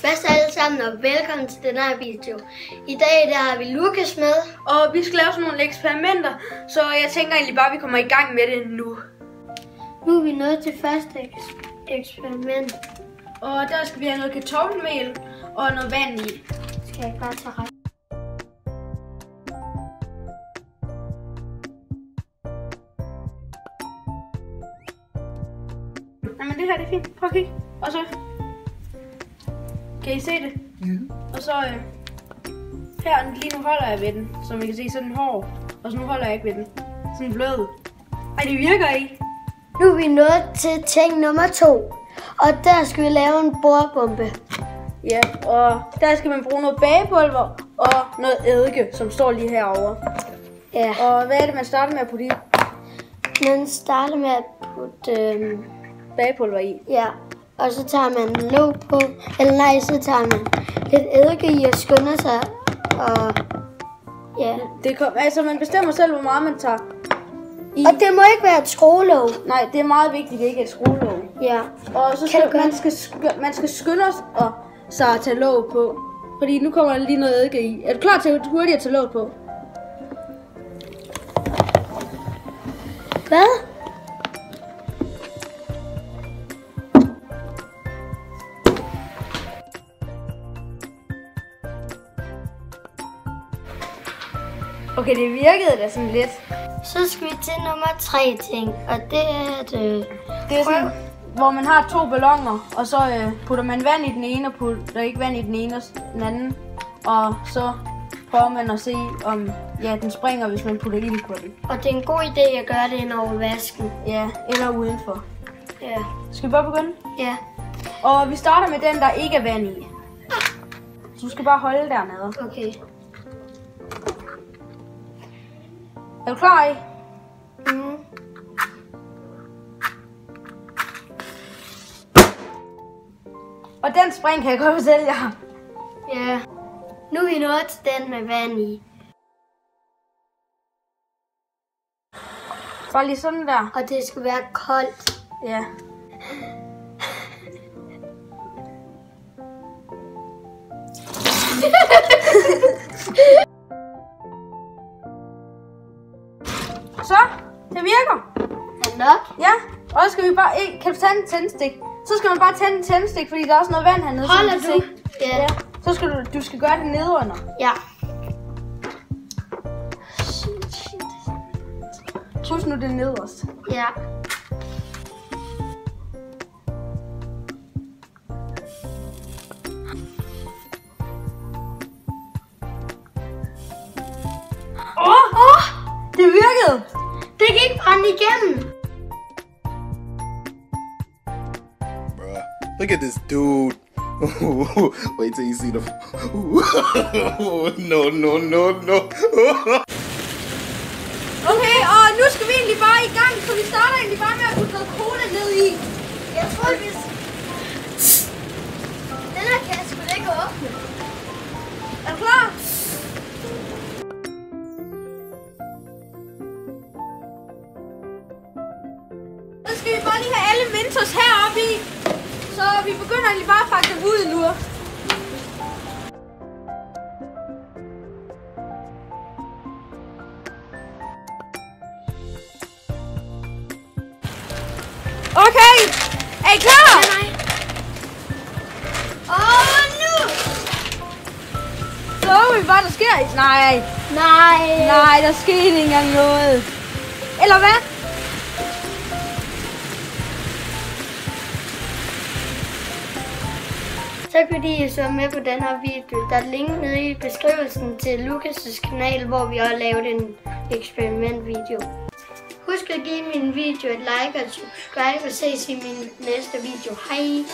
Først alle sammen og velkommen til den her video. I dag der har vi Lukas med. Og vi skal lave sådan nogle eksperimenter, så jeg tænker egentlig bare, at vi kommer i gang med det nu. Nu er vi nået til første eksperiment. Og der skal vi have noget kartoffelmel og noget vand i. Skal jeg bare tage ret? Jamen det her det er fint. Prøv at kigge. Og så... Kan I se det? Ja. Og så her, lige nu holder jeg ved den, som I kan se, så er den hård. Og så nu holder jeg ikke ved den. Sådan blød. Ej, det virker ikke. Nu er vi nået til ting nummer 2. Og der skal vi lave en bordbombe. Ja, og der skal man bruge noget bagepulver og noget eddike, som står lige herovre. Ja. Og hvad er det, man starter med at putte i? Man starter med at putte Bagepulver i. ja. Og så tager man låg på. Eller nej, så tager man lidt eddike i og skynder sig. Og ja. Altså man bestemmer selv, hvor meget man tager i. Og det må ikke være et skruelåg. Nej, det er meget vigtigt, det ikke er et skruelåg. Ja. Og så skal man skal skynde os og så tage låg på. Fordi nu kommer der lige noget eddike i. Er du klar til hurtigt at tage låg på? Hvad? Okay, det virkede da sådan lidt. Så skal vi til nummer 3 ting, og det er Det er sådan, hvor man har 2 balloner, og så putter man vand i den ene, og putter ikke vand i den ene og den anden. Og så prøver man at se, om den springer, hvis man putter ild på den. Og det er en god idé at gøre det ind over vasken. Ja, eller udenfor. Ja. Skal vi bare begynde? Ja. Og vi starter med den, der ikke er vand i. Så du skal bare holde dernede. Okay. Er du klar, I? Mm. Og den spring kan jeg godt fortælle jer. Ja. Nu er vi nået til den med vand i. Bare lige sådan der. Og det skal være koldt. Ja. Så, det virker. Er det nok? Ja, og så skal vi bare, kan du tænde en tændstik? Så skal man bare tænde en tændstik, fordi der er også noget vand hernede. Holder du? Ja. Så skal du skal gøre det nedenunder. Ja. Husk nu det nederst. Ja. Det virkede! Det kan ikke brænde igennem. Bruh, look at this dude. Wait till you see the. No. Okay, og nu skal vi egentlig bare i gang, så vi starter egentlig bare med at putte noget cola ned i. Jeg tror, vi... Den her kan jeg sgu da ikke åbne. Er du klar? Så skal vi bare lige have alle Mentos heroppe i. Så vi begynder egentlig bare at pakke dem ud nu. Okay, er I klar? Nej. Åh, nu! Så håber vi bare, der sker. Nej, der skete ikke engang noget. Eller hvad? Så kan I så med på den her video. Der er link nede i beskrivelsen til Lukas' kanal, hvor vi har lavet en eksperimentvideo. Husk at give min video et like og subscribe og ses i min næste video. Hej!